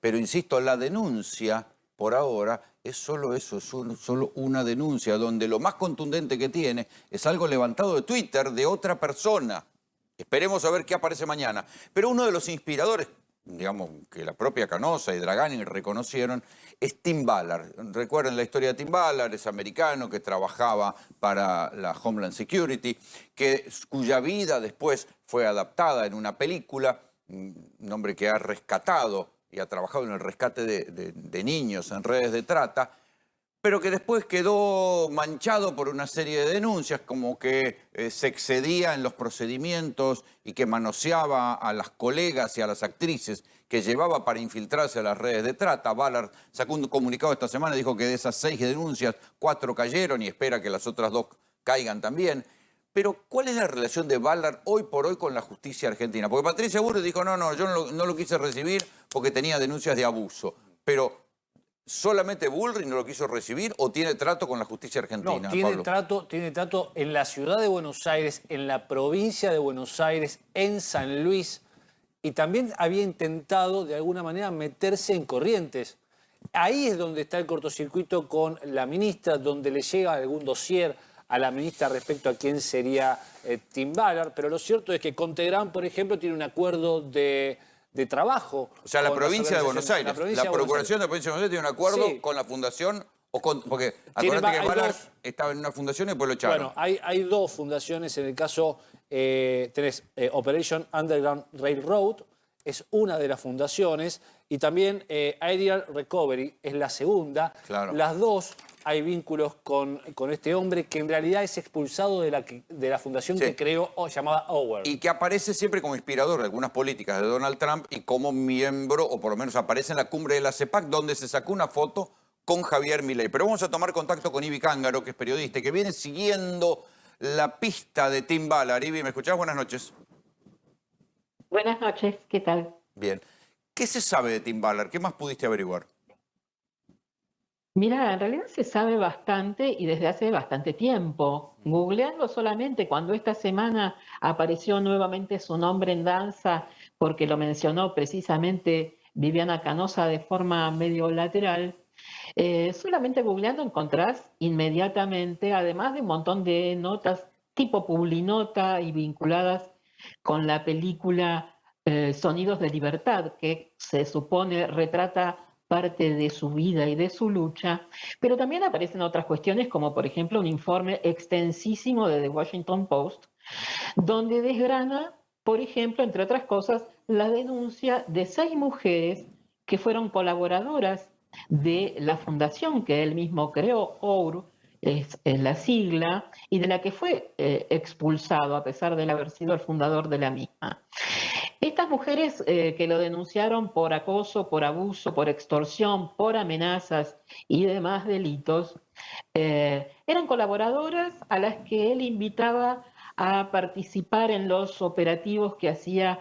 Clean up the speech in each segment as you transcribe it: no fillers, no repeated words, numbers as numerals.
Pero insisto, la denuncia, por ahora, es solo eso, es solo una denuncia, donde lo más contundente que tiene es algo levantado de Twitter de otra persona. Esperemos a ver qué aparece mañana. Pero uno de los inspiradores, digamos, que la propia Canosa y Dragani reconocieron, es Tim Ballard. Recuerden la historia de Tim Ballard, es americano que trabajaba para la Homeland Security, cuya vida después fue adaptada en una película, un hombre que ha rescatado y ha trabajado en el rescate de niños en redes de trata, pero que después quedó manchado por una serie de denuncias, como que se excedía en los procedimientos y que manoseaba a las colegas y a las actrices que llevaba para infiltrarse a las redes de trata. Ballard sacó un comunicado esta semana y dijo que de esas 6 denuncias, 4 cayeron y espera que las otras 2 caigan también. Pero, ¿cuál es la relación de Ballard hoy por hoy con la justicia argentina? Porque Patricia Bullrich dijo, no, yo no lo quise recibir porque tenía denuncias de abuso. Pero, ¿solamente Bullrich no lo quiso recibir o tiene trato con la justicia argentina, No, tiene Pablo? trato en la ciudad de Buenos Aires, en la provincia de Buenos Aires, en San Luis, y también había intentado de alguna manera meterse en Corrientes. Ahí es donde está el cortocircuito con la ministra, donde le llega algún dossier a la ministra respecto a quién sería Tim Ballard, pero lo cierto es que con Teherán, por ejemplo, tiene un acuerdo de trabajo. O sea, la provincia de Buenos Aires, la Procuración de la Provincia de Buenos Aires tiene un acuerdo con la fundación, porque acuérdate que Ballard estaba en una fundación y después lo echaron. Bueno, hay 2 fundaciones, en el caso tenés Operation Underground Railroad, es una de las fundaciones, y también Aerial Recovery es la segunda. Claro. Las 2 hay vínculos con este hombre que en realidad es expulsado de la fundación que creó, llamada Howard. Y que aparece siempre como inspirador de algunas políticas de Donald Trump y como miembro, o por lo menos aparece en la cumbre de la CEPAC, donde se sacó una foto con Javier Milei. Pero vamos a tomar contacto con Ivi Cángaro, que es periodista y que viene siguiendo la pista de Tim Ballard. Ivi, ¿me escuchás? Buenas noches. Buenas noches, ¿qué tal? Bien. ¿Qué se sabe de Tim Ballard? ¿Qué más pudiste averiguar? Mira, en realidad se sabe bastante y desde hace bastante tiempo. Googleando solamente cuando esta semana apareció nuevamente su nombre en danza, porque lo mencionó precisamente Viviana Canosa de forma medio lateral, solamente googleando encontrás inmediatamente, además de un montón de notas tipo Publinota y vinculadas con la película Sonidos de Libertad, que se supone retrata parte de su vida y de su lucha, pero también aparecen otras cuestiones como por ejemplo un informe extensísimo de The Washington Post, donde desgrana, por ejemplo, entre otras cosas, la denuncia de 6 mujeres que fueron colaboradoras de la fundación que él mismo creó, OUR, es la sigla, y de la que fue expulsado a pesar de haber sido el fundador de la misma. Estas mujeres que lo denunciaron por acoso, por abuso, por extorsión, por amenazas y demás delitos, eran colaboradoras a las que él invitaba a participar en los operativos que hacía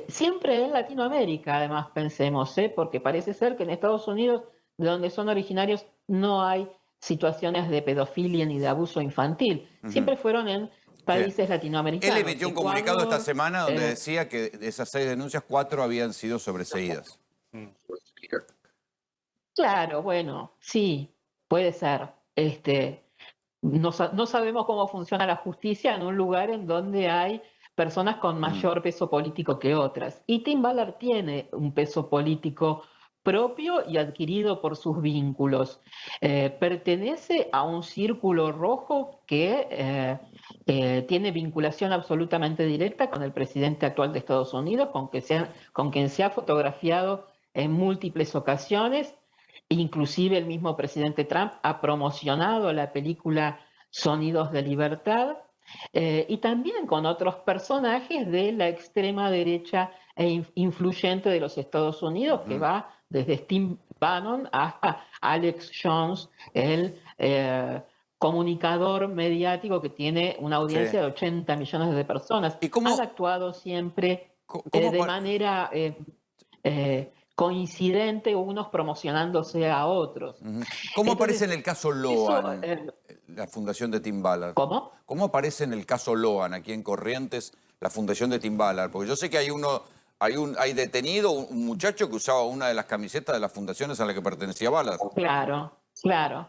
siempre en Latinoamérica, además pensemos, porque parece ser que en Estados Unidos, de donde son originarios, no hay situaciones de pedofilia ni de abuso infantil. Siempre fueron en países latinoamericanos. Él emitió un comunicado esta semana donde decía que de esas 6 denuncias, 4 habían sido sobreseídas. Claro, bueno, sí, puede ser. No sabemos cómo funciona la justicia en un lugar en donde hay personas con mayor peso político que otras. Y Tim Ballard tiene un peso político propio y adquirido por sus vínculos. Pertenece a un círculo rojo que tiene vinculación absolutamente directa con el presidente actual de Estados Unidos, con quien se ha fotografiado en múltiples ocasiones. Inclusive el mismo presidente Trump ha promocionado la película Sonidos de Libertad, y también con otros personajes de la extrema derecha e influyente de los Estados Unidos, que va desde Steve Bannon hasta Alex Jones, el comunicador mediático que tiene una audiencia de 80 millones de personas. ¿Y cómo han actuado siempre de manera coincidente, unos promocionándose a otros. ¿Cómo aparece en el caso Loan, la fundación de Tim Ballard? ¿Cómo? ¿Cómo aparece en el caso Loan, aquí en Corrientes, la fundación de Tim Ballard? Porque yo sé que hay hay detenido un muchacho que usaba una de las camisetas de las fundaciones a las que pertenecía Ballard. Claro, claro.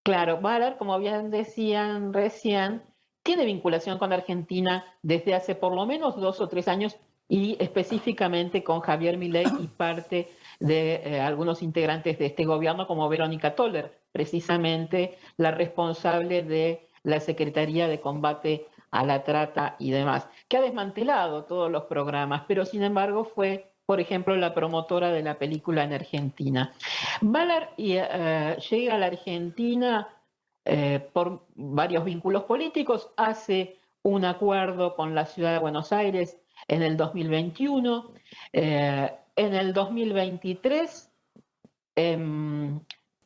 Claro, Ballard, como bien decían recién, tiene vinculación con Argentina desde hace por lo menos 2 o 3 años y específicamente con Javier Milei y parte de algunos integrantes de este gobierno, como Verónica Toller, precisamente la responsable de la Secretaría de Combate a la Trata y demás, que ha desmantelado todos los programas, pero sin embargo fue, por ejemplo, la promotora de la película en Argentina. Ballard llega a la Argentina por varios vínculos políticos, hace un acuerdo con la ciudad de Buenos Aires en el 2021, en el 2023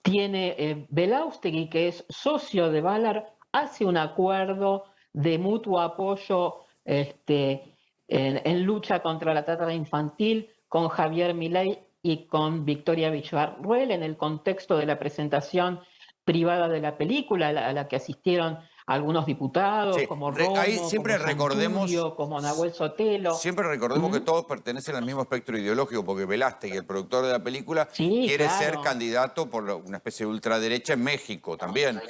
tiene Belaustegui, que es socio de Ballard, hace un acuerdo de mutuo apoyo en lucha contra la trata infantil con Javier Milei y con Victoria Villarruel en el contexto de la presentación privada de la película a la que asistieron algunos diputados, Sí, como Romo, ahí siempre como recordemos, Santulio, como Nahuel Sotelo. siempre recordemos que todos pertenecen al mismo espectro ideológico, porque Velázquez, el productor de la película, Sí, quiere claro. ser candidato por una especie de ultraderecha en México también.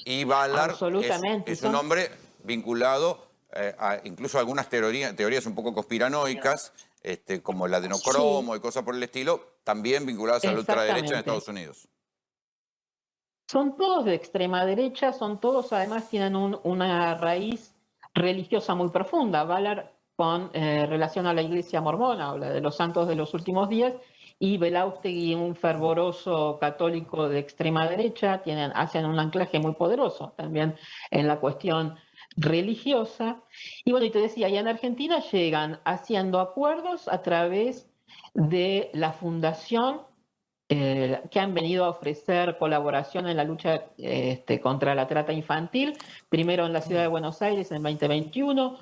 Y Ballard Absolutamente. es un hombre vinculado incluso a algunas teorías un poco conspiranoicas, como el adenocromo y cosas por el estilo, también vinculadas a la ultraderecha en Exactamente. Estados Unidos. Son todos de extrema derecha, son todos además tienen una raíz religiosa muy profunda. Ballard con relación a la iglesia mormona, habla de los santos de los últimos días, y Belaustegui, un fervoroso católico de extrema derecha, hacen un anclaje muy poderoso también en la cuestión religiosa. Y bueno, y te decía, y en Argentina llegan haciendo acuerdos a través de la fundación que han venido a ofrecer colaboración en la lucha contra la trata infantil, primero en la ciudad de Buenos Aires en 2021,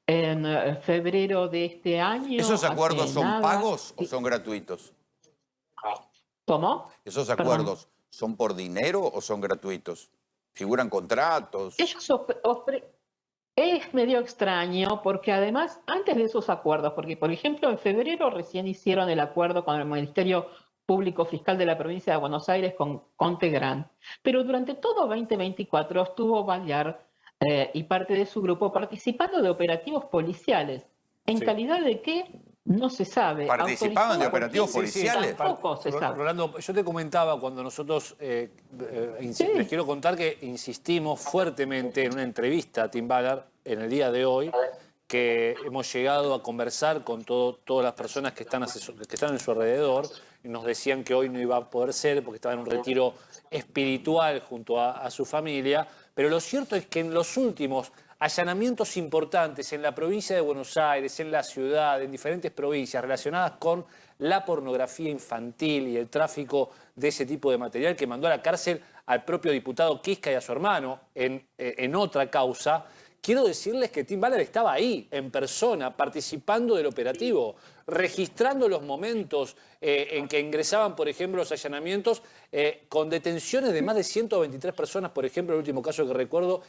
en febrero de este año. ¿Esos acuerdos hace son nada. pagos o son gratuitos? ¿Cómo? ¿Esos Perdón. acuerdos son por dinero o son gratuitos? ¿Figuran contratos? Ellos es medio extraño porque además, antes de esos acuerdos, porque por ejemplo en febrero recién hicieron el acuerdo con el Ministerio Público Fiscal de la provincia de Buenos Aires con Contegrán, pero durante todo 2024 estuvo Ballard y parte de su grupo participando de operativos policiales. ¿En Sí. calidad de qué? No se sabe. ¿Participaban de ¿Autorizado por operativos quién? policiales? Tampoco se sabe. Rolando, yo te comentaba cuando nosotros, Sí. les quiero contar que insistimos fuertemente en una entrevista a Tim Ballard en el día de hoy, que hemos llegado a conversar con todas las personas que están en su alrededor, y nos decían que hoy no iba a poder ser porque estaba en un retiro espiritual junto a su familia, pero lo cierto es que en los últimos allanamientos importantes en la provincia de Buenos Aires, en la ciudad, en diferentes provincias relacionadas con la pornografía infantil y el tráfico de ese tipo de material, que mandó a la cárcel al propio diputado Quisca y a su hermano en otra causa. Quiero decirles que Tim Ballard estaba ahí, en persona, participando del operativo, registrando los momentos en que ingresaban, por ejemplo, los allanamientos, con detenciones de más de 123 personas, por ejemplo, el último caso que recuerdo,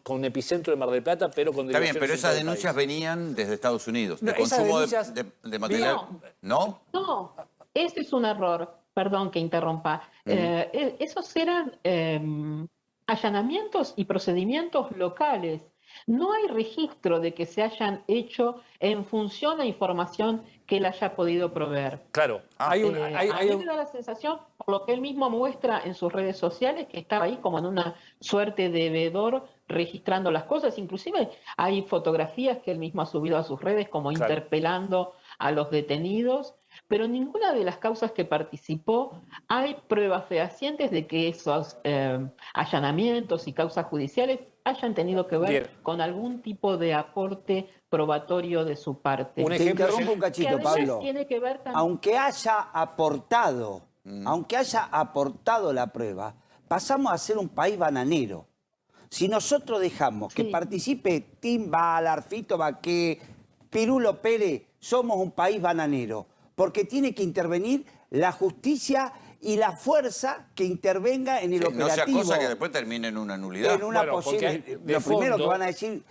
con epicentro de Mar del Plata, pero con Está bien, derivaciones pero en esas todo el denuncias país. venían desde Estados Unidos, de No, esas consumo denuncias de material. ¿No? No, ese es un error, perdón que interrumpa. Esos eran allanamientos y procedimientos locales. No hay registro de que se hayan hecho en función a información que él haya podido proveer. Claro, A mí me da la sensación, por lo que él mismo muestra en sus redes sociales, que estaba ahí como en una suerte de veedor registrando las cosas. Inclusive hay fotografías que él mismo ha subido a sus redes como Claro. interpelando a los detenidos, pero en ninguna de las causas que participó hay pruebas fehacientes de que esos allanamientos y causas judiciales hayan tenido que ver Bien. con algún tipo de aporte probatorio de su parte. Un Te ejemplo es interrumpo un Que cachito, además Pablo. tiene que ver también... Aunque haya aportado la prueba, pasamos a ser un país bananero. Si nosotros dejamos que Sí. participe Tim Ballard, Fito Baqué, Pirulo Pérez, somos un país bananero. Porque tiene que intervenir la justicia y la fuerza que intervenga en el Sí, no sea operativo. cosa que después termine en una nulidad. En una Bueno, posible... porque de Lo primero fondo- que van a decir,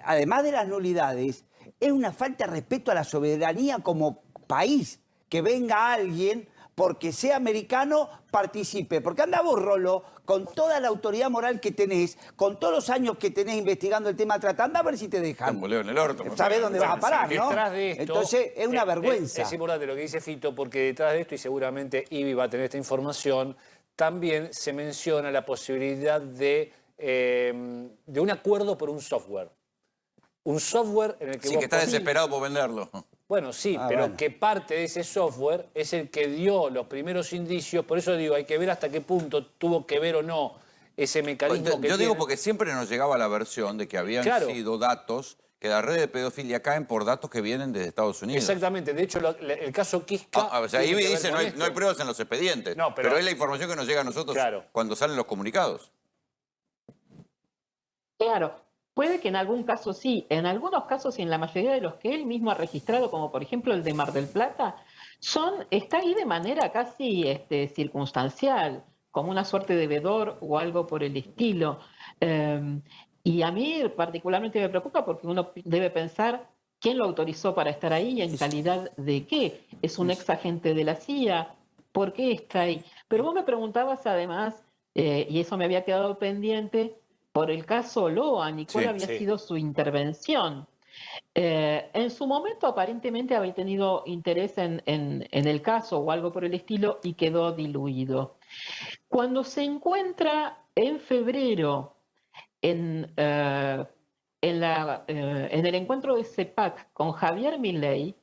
además de las nulidades, es una falta de respeto a la soberanía como país. Que venga alguien, porque sea americano, participe. Porque anda vos, Rolo, con toda la autoridad moral que tenés, con todos los años que tenés investigando el tema trata, anda a ver si te dejan. Un boleo en el orto. ¿Sabés dónde vas a parar, no? Detrás de esto, Entonces, es una vergüenza. Es importante lo que dice Fito, porque detrás de esto, y seguramente Ibi va a tener esta información, también se menciona la posibilidad de un acuerdo por un software. Un software en el que Sí, vos que está podés- desesperado por venderlo. Bueno, sí, pero bueno. que parte de ese software es el que dio los primeros indicios. Por eso digo, hay que ver hasta qué punto tuvo que ver o no ese mecanismo que Yo digo tiene. porque siempre nos llegaba la versión de que habían Claro. sido datos, que las redes de pedofilia caen por datos que vienen desde Estados Unidos. Exactamente. De hecho, el caso Kiska... O sea, tiene Ibi que ver dice con no hay esto. pruebas en los expedientes, No, pero pero- es la información que nos llega a nosotros Claro. cuando salen los comunicados. Claro, puede que en algún caso sí, en algunos casos y en la mayoría de los que él mismo ha registrado, como por ejemplo el de Mar del Plata, está ahí de manera casi circunstancial, como una suerte de vedor o algo por el estilo. Y a mí particularmente me preocupa porque uno debe pensar quién lo autorizó para estar ahí y en calidad de qué. ¿Es un ex agente de la CIA? ¿Por qué está ahí? Pero vos me preguntabas además, y eso me había quedado pendiente, por el caso Loan y cuál Sí, había sí. sido su intervención. En su momento aparentemente había tenido interés en el caso o algo por el estilo y quedó diluido. Cuando se encuentra en febrero en el encuentro de CEPAC con Javier Milei,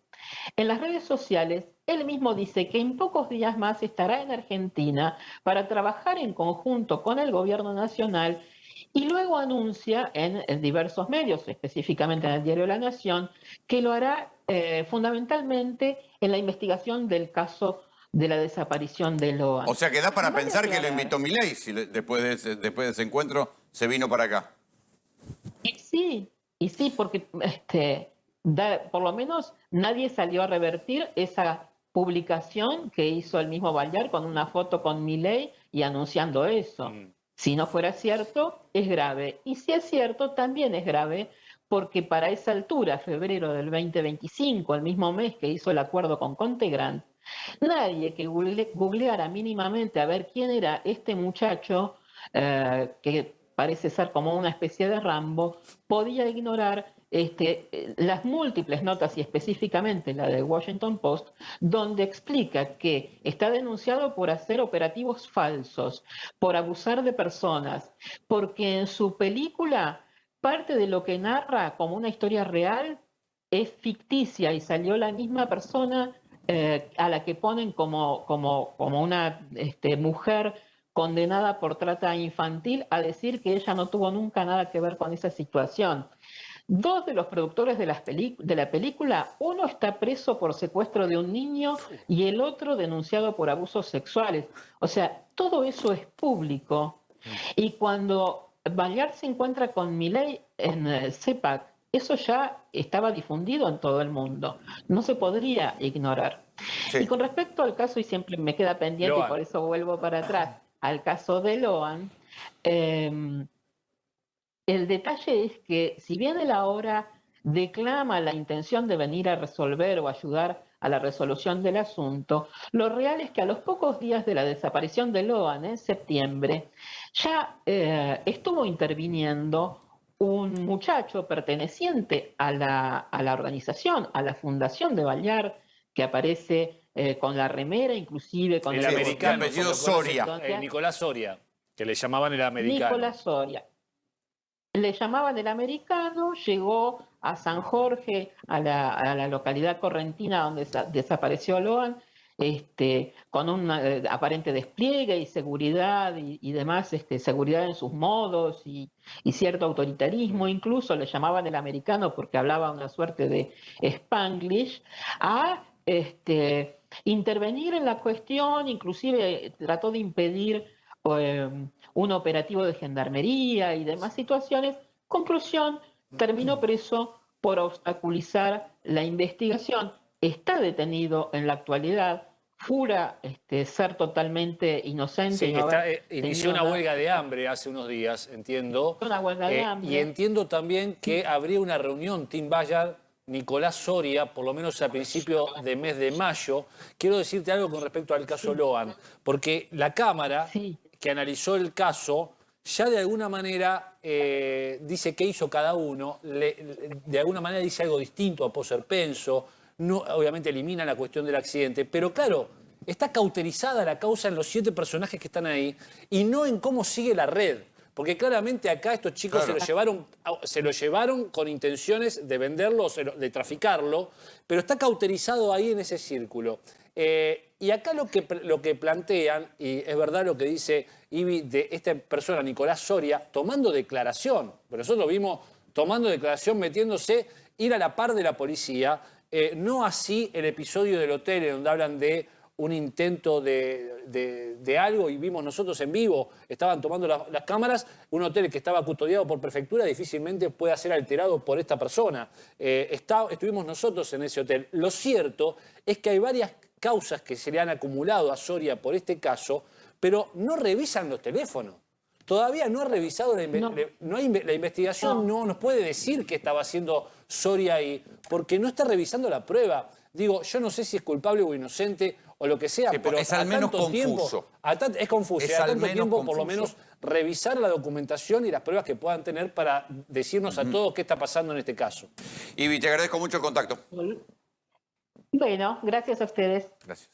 en las redes sociales, él mismo dice que en pocos días más estará en Argentina para trabajar en conjunto con el gobierno nacional y luego anuncia en diversos medios, específicamente en el diario La Nación, que lo hará fundamentalmente en la investigación del caso de la desaparición de Loan. O sea, que da para Vale pensar que lo aclarar. invitó Milei si después de ese encuentro se vino para acá. Y sí, porque por lo menos nadie salió a revertir esa publicación que hizo el mismo Bayar con una foto con Milei y anunciando eso. Si no fuera cierto, es grave. Y si es cierto, también es grave porque para esa altura, febrero del 2025, el mismo mes que hizo el acuerdo con Contegrant, nadie que googleara mínimamente a ver quién era este muchacho, que parece ser como una especie de Rambo, podía ignorar las múltiples notas y específicamente la del Washington Post, donde explica que está denunciado por hacer operativos falsos, por abusar de personas, porque en su película parte de lo que narra como una historia real es ficticia y salió la misma persona a la que ponen como una mujer condenada por trata infantil a decir que ella no tuvo nunca nada que ver con esa situación. Dos de los productores de la película, uno está preso por secuestro de un niño y el otro denunciado por abusos sexuales. O sea, todo eso es público. Y cuando Bayar se encuentra con Milei en CEPAC, eso ya estaba difundido en todo el mundo. No se podría ignorar. Sí. Y con respecto al caso, y siempre me queda pendiente Loan. y por eso vuelvo para atrás, al caso de Loan, el detalle es que si bien él ahora declama la intención de venir a resolver o ayudar a la resolución del asunto, lo real es que a los pocos días de la desaparición de Loan en septiembre, ya estuvo interviniendo un muchacho perteneciente a la organización, a la fundación de Bayar, que aparece con la remera, inclusive con El Sí, americano. de apellido como lo conoce, Soria. Nicolás Soria, que le llamaban el americano. Nicolás Soria. Le llamaban el americano, llegó a San Jorge, a la localidad correntina donde desapareció Loan, con un aparente despliegue y seguridad y demás, seguridad en sus modos y cierto autoritarismo, incluso le llamaban el americano porque hablaba una suerte de Spanglish, a intervenir en la cuestión, inclusive trató de impedir un operativo de gendarmería y demás situaciones. Conclusión, terminó preso por obstaculizar la investigación. Está detenido en la actualidad, jura ser totalmente inocente. Sí, y no haber inició tenido una nada- huelga de hambre hace unos días, entiendo. Una huelga de hambre. Y entiendo también que habría una reunión, Tim Bayard, Nicolás Soria, por lo menos a principio de mes de mayo. Quiero decirte algo con respecto al caso Loan, porque la Cámara que analizó el caso ya de alguna manera dice qué hizo cada uno, de alguna manera dice algo distinto a Poser Penso, no, obviamente elimina la cuestión del accidente, pero claro, está cauterizada la causa en los 7 personajes que están ahí y no en cómo sigue la red. Porque claramente acá estos chicos se lo llevaron con intenciones de venderlo, de traficarlo, pero está cauterizado ahí en ese círculo. Y acá lo que plantean, y es verdad lo que dice Ibi de esta persona, Nicolás Soria, tomando declaración, pero nosotros lo vimos tomando declaración, metiéndose, ir a la par de la policía, no así el episodio del hotel en donde hablan de un intento de algo y vimos nosotros en vivo, estaban tomando las cámaras, un hotel que estaba custodiado por prefectura difícilmente pueda ser alterado por esta persona. Estuvimos nosotros en ese hotel. Lo cierto es que hay varias causas que se le han acumulado a Soria por este caso, pero no revisan los teléfonos. Todavía no ha revisado la investigación, no nos puede decir qué estaba haciendo Soria ahí, porque no está revisando la prueba. Digo, yo no sé si es culpable o inocente o lo que sea, pero es al menos confuso. Es confuso. Y a tanto tiempo, por lo menos, revisar la documentación y las pruebas que puedan tener para decirnos a todos qué está pasando en este caso. Ibi, te agradezco mucho el contacto. Bueno, gracias a ustedes. Gracias.